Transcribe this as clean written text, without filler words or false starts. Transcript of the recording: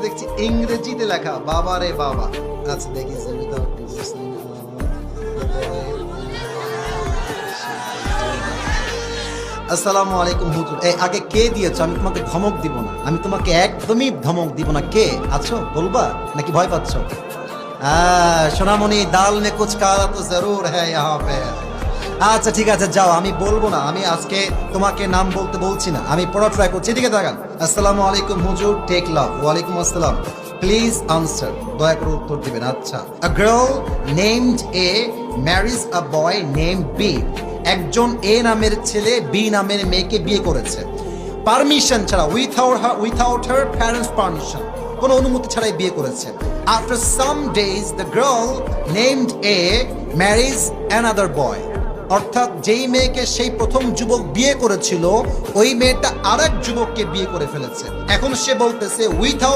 দেখছি ইংরেজিতে লেখা, বাবা রে বাবা। আচ্ছা দেখি আসসালামু আলাইকুম হুজুর। এই আগে কে দিয়েছো? আমি তোমাকে ধমক দিব না, আমি তোমাকে একদমই ধমক দিব না। কে আছো বলবা নাকি ভয় পাচ্ছ? সোনামণি, দাল মে কুছ কালা তো জরুর হ্যায় ইহাঁ পে। আচ্ছা ঠিক আছে যাও, আমি বলবো না। আমি আজকে তোমাকে নাম বলতে বলছি না, আমি পড়া ট্রাই করছি। এদিকে তাকান। আসসালামু আলাইকুম হুজুর, টেক লাভ। ওয়ালাইকুম আসসালাম। প্লিজ আনসার, দয়া করে উত্তর দিবেন। আচ্ছা, a girl named A marriage a boy name B. একজন এ নামের ছেলে বি নামের মেয়েকে বিয়ে করেছে পারমিশন ছাড়া, উইথাউট হার প্যারেন্টস পারমিশন, কোনো অনুমতি ছাড়াই বিয়ে করেছে। After some days the girl named A marriage another boy. অর্থাৎ যেই মেয়েকে সেই প্রথম যুবক বিয়ে করেছিল, ওই মেয়েটা আরেক যুবককে বিয়ে করে ফেলেছে। এখন সে বলতেছে উইথাউট